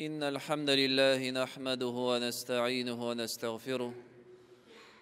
إن الحمد لله نحمده ونستعينه ونستغفره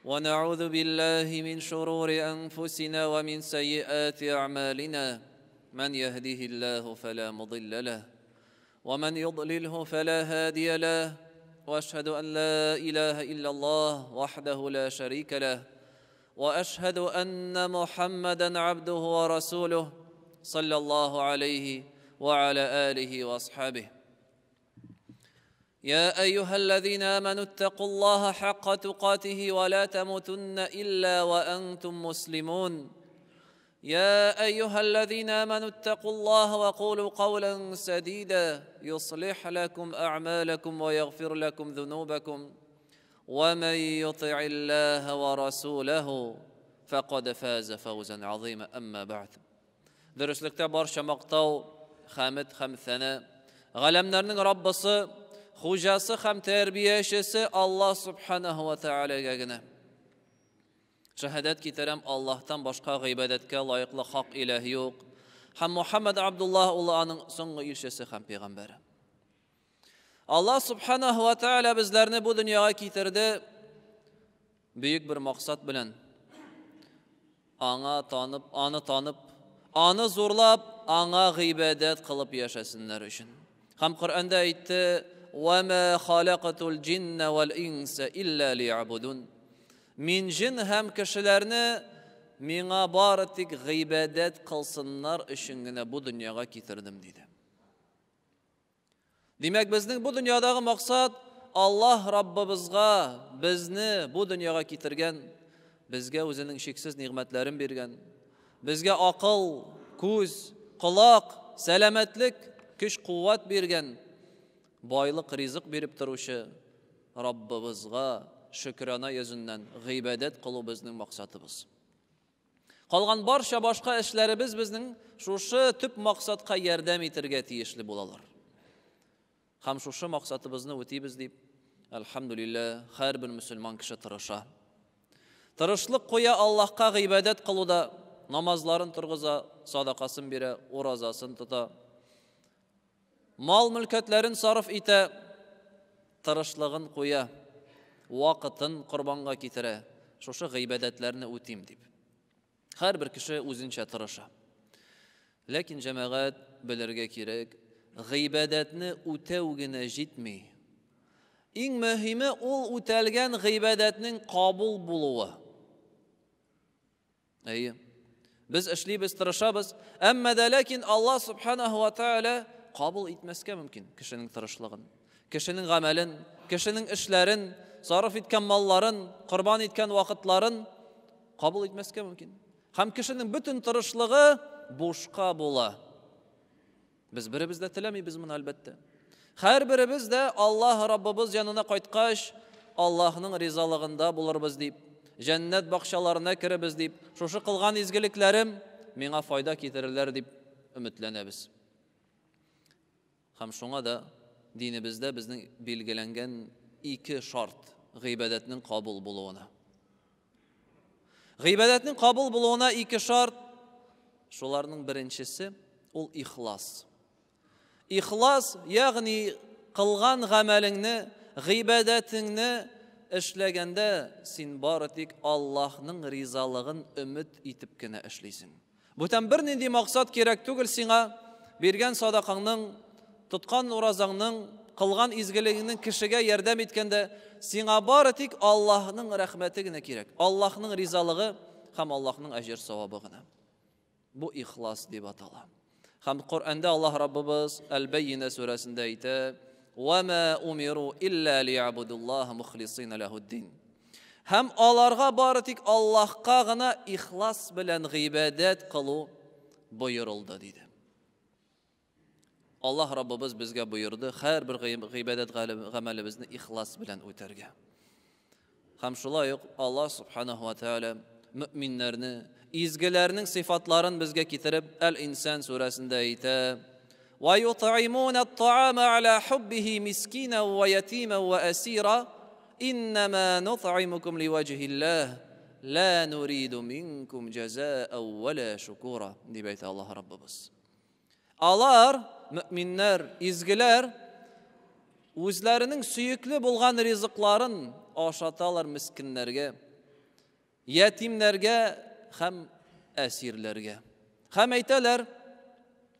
ونعوذ بالله من شرور أنفسنا ومن سيئات أعمالنا من يهده الله فلا مضل له ومن يضلله فلا هادي له وأشهد أن لا إله إلا الله وحده لا شريك له وأشهد أن محمدًا عبده ورسوله صلى الله عليه وعلى آله وأصحابه يا أيها الذين آمنوا اتقوا الله حق تقاته ولا تموتن إلا وأنتم مسلمون يا أيها الذين آمنوا اتقوا الله وقولوا قولا سديدا يصلح لكم أعمالكم ويغفر لكم ذنوبكم ومن يطع الله ورسوله فقد فاز فوزا عظيما أما بعد درسلكte barcha maqtov hamd ham sana g'alamlarning Robbisi xo'jasi ham tarbiyachisi Allah subhanahu va taolagagina shahadat kitaram Allohdan boshqa g'ibodatga loyiqli haq ilohi yo'q ham Muhammad Abdullah ularning so'nggi elchisi ham payg'ambari Allah subhanahu va taolo bizlarni bu dunyoga keltirdi buyuk bir maqsad bilan ana tanib ana zo'rlab ana g'ibodat qilib yashasınlar uchun ham Qur'onda aytdi وَمَا خَلَقَتُ الْجِنَّ وَالْإِنسَ إِلَّا لِيَعْبُدُونَ Min jin hem kişilerini mina baratik g'ibodat qilsinlar uchungina bu dunyoga keltirdim dedi. Demak bizning bu dunyodagi maqsad Allah Rabbimizga bizni bu dunyoga keltirgan, bizga o'zining cheksiz ne'matlarini bergan, bizga aql, ko'z, quloq, salomatlik, kuch-quvvat bergan, boylik, rizq berib turuvchi Rabbimizga shukrona yüzünden g'ibodat qilib bizning maqsadimiz. Qolgan barcha boshqa ishlarimiz bizning shu tüp maqsadga yordam etirga tegishli bo'lalar. Ham shu maqsadimizni o'taymiz deb alhamdulillah har bir musulmon kishi tirasha. Tirishlik qo'ya Allohga g'ibodat qiluvda namozlarini turg'iza, sadaqasini bera, ro'zasini tuta, mal mülkatlarini sarf eta, tirishligini qo'ya, vaqtin qurbonga keltira, shu g'ibodatlarni o'tayim deb. Har bir kishi o'zincha tirasha. Lekin jamoat bilirga kerak, g'ibodatni o'tavgina yetmay. Eng muhimi ul o'talgan g'ibodatning qabul bo'luvi. Biz ishlaymiz, tirashamiz, ammo lekin Alloh subhanahu va taolo qabul etmasga mumkin kishining tirishligini, kishining amalin, kishining ishlarin, sarf etgan mollarin, qurbon etgan vaqtlarin qabul etmasga mumkin. Ham kishining butun tirishligi boshqa bo'la. Biz biribizda tilamaymiz buni albatta. Har biribizda Alloh Rabbimiz yanına qaytqash, Allohning rizoligida bo'lurmiz deb, jannat baxshalarına kiribmiz deb, shu qilgan izgiliklarim menga foyda keltirirlar deb umidlanamiz. Ham şuna da dinimizde bizning belgilangan iki şart g'ibodatning qabul bo'luvina. G'ibodatning qabul bo'luvina iki şart. Shularning birinchisi ul ixlos. Ixlos ya'ni qilgan amalingni, g'ibodatingni ishlaganda sen baratik Allohning rizoligin umid etibgina ishlaysan. Butan bir nindi maqsad kerak tugul senga bergan sadaqangning, tutgan ro'zangning, qilgan izgiligingning kishiga yordam etganda senga baratik Allohning rahmatigina kerak. Allohning rizoligi ham Allohning ajr savobigina. Bu ixlos deb ataladi. Ham Qur'onda Alloh Rabbimiz Al-Bayyina surasida aytadi: "Va ma umiru illa liya'budulloha mukhlisina lahud-din." Ham ularga baratik Allohga gina ixlos bilan g'ibodat qilu buyurildi dedi. Allah Rabbimiz bizga buyurdi, har bir g'ibodat amalimizni ixlos bilan o'targa. Ham shulay Allah subhanahu va taolo mu'minlarni, izgilarning sifatlarini bizga keltirib Al-Inson surasida aytadi: "Va yut'imuna at-ta'ama ala hubbihi miskinan va yatiman va asira, innama nut'imukum liwajhillah, la nuridu minkum jazaa'an va la shukura." deb aytadi Allah Rabbimiz. Alar müminler, izgiler үзләренең сөекле булган ризыкларын ашаталар мискиннәргә, ятимнәргә һәм әсирләргә. Һәм әйтәләр,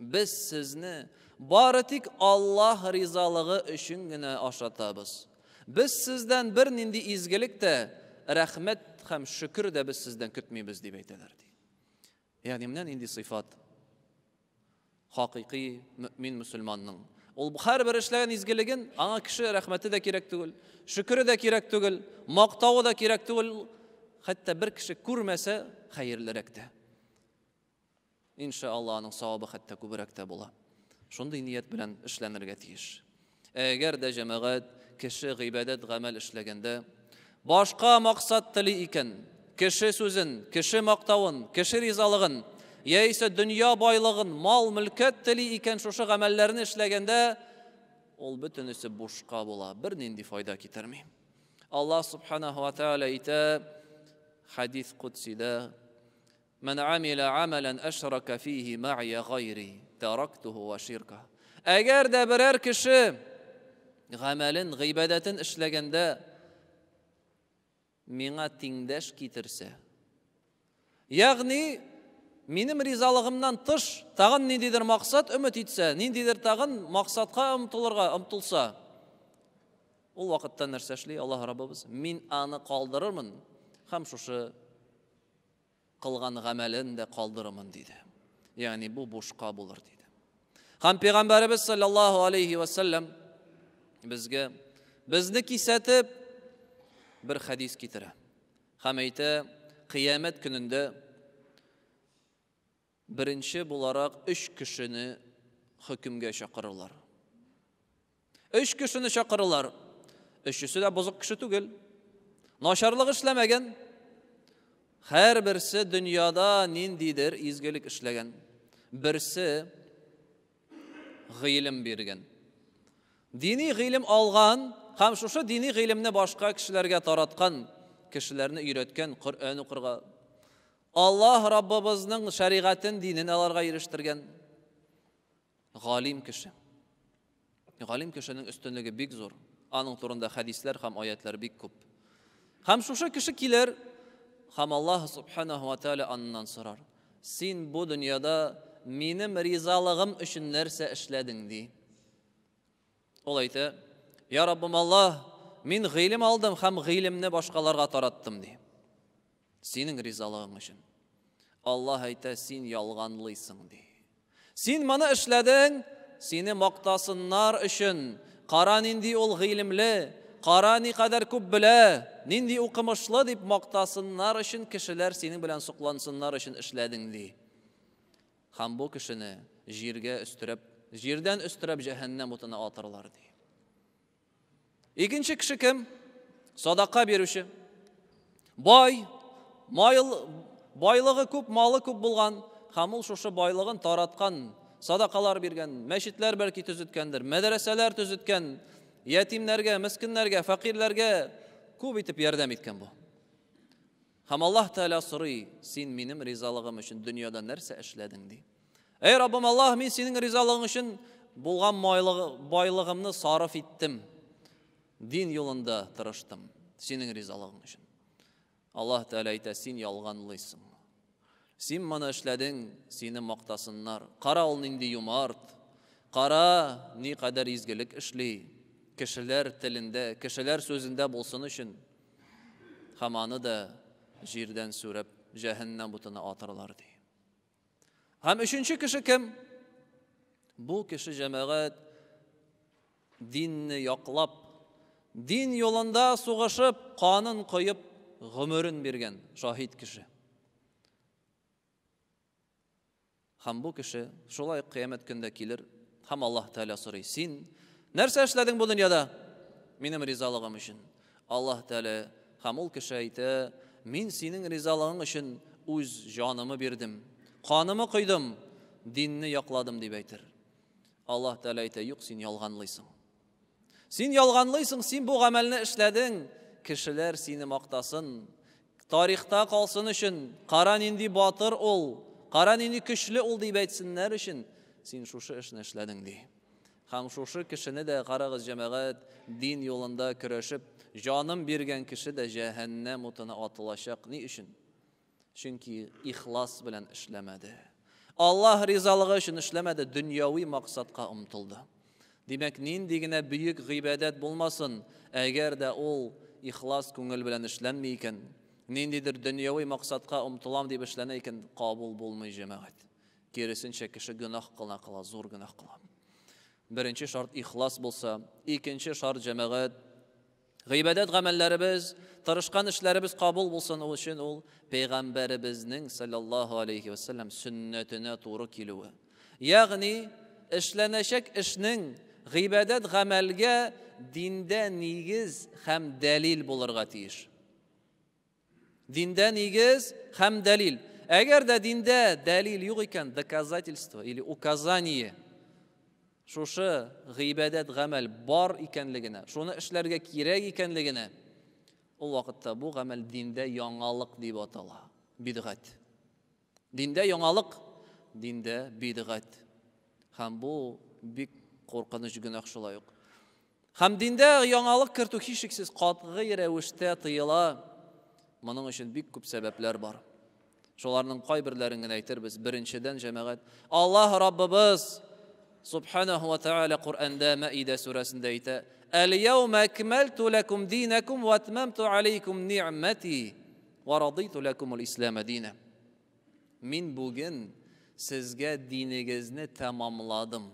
без сезне бары тик Аллаһ ризалыгы өчен генә ашатабыз. Biz sizdən bir nindi izgilik də, rəhmət həm şükür də biz sizdən kütməyimiz deyib eytələrdi. Yəni, minən indi sıfat, haqiqi mümin müsülmanның. Ol bu hər bir işləyən izgiligin, ana kişi rəhməti də kirək tügül, şükürü də kirək tügül, maqtağı da kirək tügül, hətta bir kişi kurməsə, xeyirlərək də. İnşaallah'ın savabı hətta kübürək də bula. Şunday niyet bilən işlənirgə tiyiş. Əgər də cəməğət, kişi gıybadət gamel işlegende, başka maksat tili iken, kişi sözün, kişi maktavın, kişi rizalığın, ya ise dünya baylığın, mal, mülket tili iken şuşu gamellerini işlegende, ol bütünüsü boşqa bola, bir nindi fayda getirmeyim. Allah subhanahu wa ta'ala ite, hadis kudside, men amile amelen eşraka fihi ma'iye gayri, teraktuhu ve şirka. Eğer de birer kişi, gamelin, gıybedetin işlegende mina tingdeş getirse. Yani benim rizalığımdan tış tağın nindidir maksat ümit etse, nindidir tağın maksatka ımtılsa. O vakittan nerseşli Allah Rabbimiz min anı kaldırırmın. Hem şuşu kılgan gamelin de kaldırırmın dedi. Yani bu boşqa bulur dedi. Hem Peygamberimiz sallallahu aleyhi ve sellem bizge bizni kisatib bir hadis kitire. Hem eyte kıyamet gününde birinci bularak 3 kişini hükümge şakırırlar. 3 kişini şakırırlar. Üçüsü de bozuk kişi tügül. Naşarlık işlemegen. Her birisi dünyada nindidir izgelik işlegen. Birisi gıylim birgen. Dini gıylim algan, hem şuşu dini gıylimni başka kişilerge taratkan, kişilerini üretken, Kur'an okurga. Allah Rabbimizning şeriatın dinini alarga eriştirgen galim kişi. Galim kişinin üstünlüğü big zor. Anın turunda hadisler hem ayetler big köp. Hem şuşu kişi kiler, hem Allah subhanahu wa ta'ala anından sorar. Sen bu dünyada benim rizalığım üçün nerse işledin di. Olaydı, ya Rabbim Allah, men gıylim aldım, hem gıylimni başkalarga tarattım di. Senin rizalığın için. Allah ayta, sen yalganlıysın di. Sen bana işledin, seni maktasınlar için. Qara nindi ol gıylimli, qara ni kadar köp bile, nindi okumışlı deyip maktasınlar için kişiler senin bilen suklansınlar için işledin di. Hem bu kişini jirden üstürep cehennem otuna atırlar di. İkinci kişi kim? Sadaka berüşü. Baylığı köp, malı köp bulgan, hamul şuşu baylığın taratkan, sadakalar bergen, meşitler belki tüzütkendir, medreseler tüzütken, yetimlerge, miskinlerge, fakirlerge köp itip yardım etken bu. Ham Allah Teala soruyor, sen benim rizalığım için dünyada nerse işledin di. Ey Rabbim Allah, men senin rizalığın için bulgan baylığımını sarf ettim. Din yolunda tırıştım, senin rizalığın için. Allah Teala ayta, sen yalganlıysın. Sen bana işledin, seni maktasınlar. Qara ol nindi yumart. Qara ne kadar izgilik işli. Kişiler tilinde, kişiler sözünde bulsun için. Hamanı da jirden sürep cehennem butuna atırlar diye. Hem üçüncü kişi kim? Bu kişi cemaat dinni yaklap, din yolunda suğuşup, kanın koyup, gümürün bergen şahit kişi. Hem bu kişi şolay kıyamet günde gelir, hem Allah Teala soruyor, sen nerse işledin bu dünyada? Benim rizalığım için. Allah Teala hem ol kişi ayta, men senin rizalığın için öz canımı berdim, kanımı koydum, dinni yakladım deyip aytır. Allah Teala ayta, yok sen yalganlıysın. Sen yalganlıysın, sen bu amelini işledin. Kişiler seni maktasın, tarihta kalsın için, qara nindi batır ol, qara nindi güçlü ol deyip aytsinler için, sen şuşu işini işledin diye. Һәм шушы кешене дә карагыз җәмәгать, дин юлында көрәшеп, җанын биргән кеше дә җәһәннәм утына атылачак. Ни өчен? Чөнки ихлас белән эшләмәде. Аллаһ ризалыгы өчен эшләмәде, дөньяви максатка омтылды. Димәк, нинди генә бөек гыйбадәт булмасын, әгәр дә ул ихлас күңел белән эшләнми икән, ниндидер дөньяви максатка омтылам дип эшләнә икән, кабул булмый җәмәгать. Киресенчә кеше гөнаһ кыла, зур гөнаһ кыла. Беренче шарт ихлас булса, икенче шарт җәмәгать, гыйбадәт гамәлләребез, тырышкан эшләребез кабул булсын өчен ул пәйгамбәребезнең саллаллаһу алейхи ва саллям сөннәтенә туры килүе. Ягъни эшләнәчәк эшнең гыйбадәт гамәлгә диндә нигез һәм дәлил булырга тиеш. Диндә нигез һәм дәлил. Әгәр дә диндә дәлил юк икән, доказательство или указание, шушы гыйбадәт гамәл бар икәнлегенә, шуны эшләргә кирәк икәнлегенә, ул вакытта бу гамәл диндә яңалык дип атала. Бидгать. Диндә яңалык, диндә бидгать. Һәм бу бик куркыныч гөнаһ шулай ук. Һәм диндә яңалык кертү һичшиксез катгый рәвештә тыела. Моның өчен бик күп сәбәпләр бар. Шуларның кайберләрен генә әйтербез. Беренчедән җәмәгать, Аллаһ Раббыбыз Субханаһу ва Тааля Куръанда Маида сүрәсендә әйтә: "Әл-яума акмалту лакум динакум ва атмамту алейкум ниъмати ва радиту лакум ал-ислам дина." Мин бүген сезгә динегезне тәмамладым.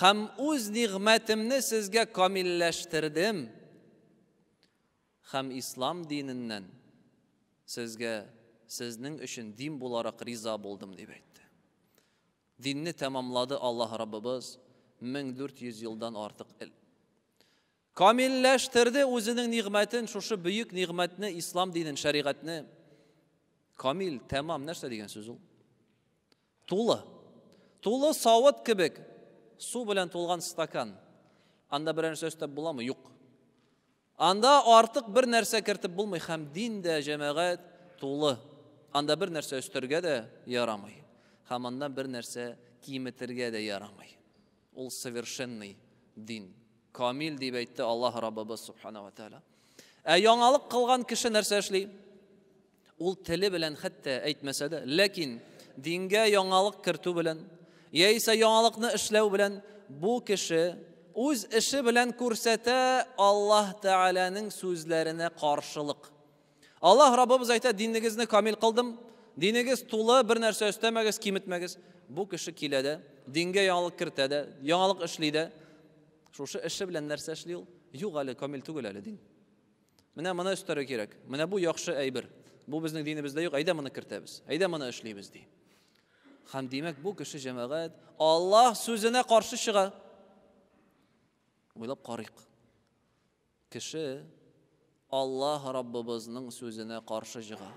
Һәм үз ниғмәтемне сезгә камилләштердем. Һәм ислам диненнән сезгә сезнең өчен дин буларак риза булдым дип әйтте. Динне тәмамлады Аллаһ Раббыбыз 1400 елдан артык. Камилләштерде үзенең ниғмәтен, шушы бөек ниғмәтне, ислам динен, шәригатьне. Камил, тәмам, нәрсә дигән сүз ул? Тулы. Тулы савыт кебек. Су белән тулган стакан. Анда бер нәрсә өстәп буламы? Юк. Анда артык бер нәрсә кертеп булмый. Һәм дин дә җәмәгать тулы. Анда бер нәрсә өстәргә дә ярамый. Һәм анда бер нәрсә киметергә дә ярамый. Ул совершенный дин. Камил дип әйтте Аллаһ Раббыбыз Субхана ва Тааля. Яңалык кылган кеше нәрсә эшли? Ул теле белән хәтта әйтмәсә дә, ләкин дингә яңалык кертү белән, яисә яңалыкны эшләү белән бу кеше үз эше белән күрсәтә Аллаһ Тааляның сүзләренә каршылык. Аллаһ Раббыбыз әйтә: "Динегезне камил кылдым, динегез тулы, бер нәрсә өстәмәгез, киметмәгез." Бу кеше килә дә, дингә яңалык кертә дә, яңалык эшли дә. Шушы эше белән нәрсә эшли ул? Юк әле, камил түгел әле дин. Менә моны өстәргә кирәк. Менә бу яхшы әйбер. Бу безнең динебездә юк, әйдә моны кертәбез. Әйдә моны эшлибез ди. Һәм димәк, бу кеше җәмәгать Аллаһ сүзенә каршы чыга. Уйлап карыйк. Кеше Аллаһ Раббыбызның сүзенә каршы чыга.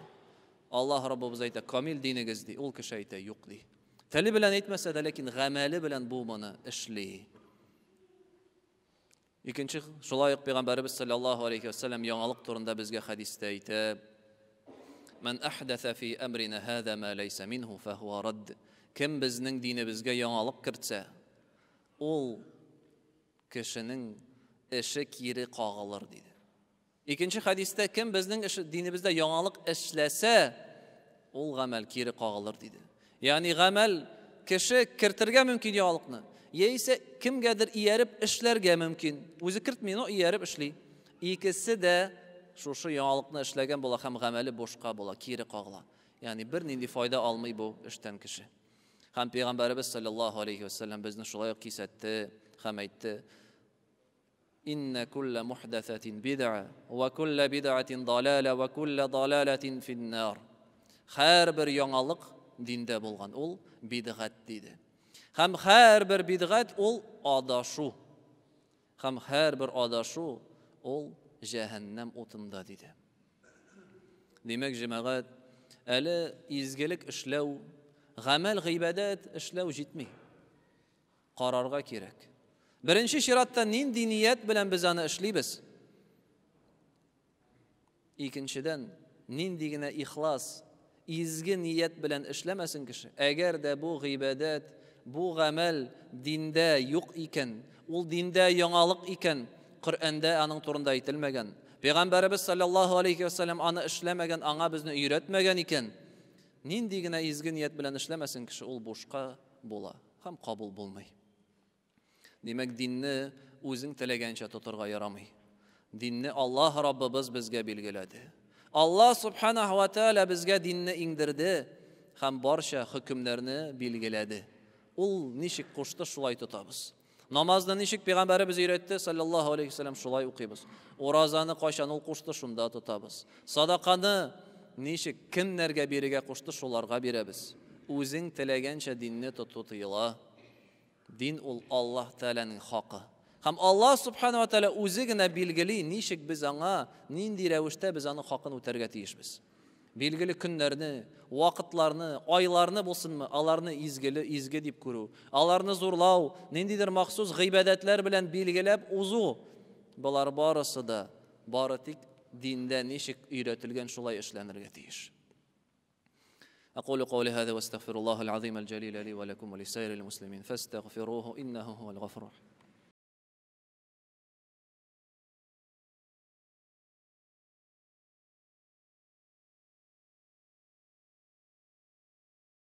Аллаһ Раббыбыз әйтә: "Камил динегез" ди. Ул кеше әйтә: "Юк" ди. Теле белән әйтмәсә дә, ләкин гамәле белән бу моны эшли. Икенче, шулай ук Пәйгамбәрбез саллаллаһу алейхи ва саллям яңалык турында безгә хадистә әйтә: "Ман ахдаса фи амрина хаза ма лайса минху фахуа рад." Кем безнең динебезгә яңалык кертсә, ул кешенең эше кире кагылыр диде. Икенче хадистә, кем безнең динебездә яңалык эшләсә, ул гамәл кире кагылыр диде. Ягъни гамәл кеше кертергә мөмкин яңалыкны, яисә кемгәдер ияреп эшләргә мөмкин. Үзе кертми, но ияреп эшли. Икесе дә шушы яңалыкны эшләгән була һәм гамәле бушка була, кире кагыла. Ягъни бер нинди файда алмый бу эштән кеше. Һәм Пәйгамбәрбез саллаллаһу алейхи ва саллям безне шулай ук кисәтте һәм әйтте: "Инна кулла мухдасатин бид'a ва кулла бид'атин далала ва кулла далалатин фин-нар." Һәр бер яңалык диндә булган, ул бидгать диде. Һәм һәр бер бидгать ул адашу. Һәм һәр бер адашу ул җәһәннәм утында диде. Димәк, җәмәгать, әле изгелек эшләү, гамәл гыйбадәт эшләү җитми. Карарга кирәк. Беренче чиратта нинди ният белән без аны эшлибез? Икенчедән, нинди генә ихлас, изге ният белән эшләмәсен кеше. Әгәр дә бу гыйбадәт бу гамәл диндә юк икән, ул диндә яңалык икән, Коръәндә аның турында әйтелмәгән. Пәйгамбәрбез саллаллаһу алейхи ва саллям аны эшләмәгән, аңа безне өйрәтмәгән икән. Нинди генә изге ният белән эшләмәсен кеше, ул бушка була һәм кабул булмый. Димәк, динне үзең теләгәнчә тотырга ярамый. Динне Аллаһ Раббыбыз безгә билгеләде. Аллаһ субханаһу ва тааля безгә динне иңдерде һәм барча хөкемнәрне билгеләде. Ул ничек кушты, шулай тотабыз. Намазны ничек пәйгамбәрбез өйрәтте, саллаллаһу алейхи ва саллям, шулай укыйбыз. Уразаны кайчан ул кушты, шунда тотабыз. Садаканы ничек кемнәргә бирергә кушты, шуларга бирәбез. Үзең теләгәнчә динне тоту тыела. Дин ул Аллаһ Тәаләнең хакы. Һәм Аллаһ субханаһу ва тааля үзе генә билгели, ничек без аңа, нинди рәвештә без аның хакын үтәргә тиешбез. Билгеле көннәрне, вакытларны, айларны булсынмы, аларны изге дип күрү, аларны зурлау, ниндидер махсус гыйбадәтләр белән билгеләп узу, булар барысы да бары тик диндә ничек өйрәтелгән, шулай эшләнергә тиеш. أقول قولي هذا واستغفر الله العظيم الجليل لي ولكم ولسائر المسلمين فاستغفروه إنه هو الغفور الرحيم.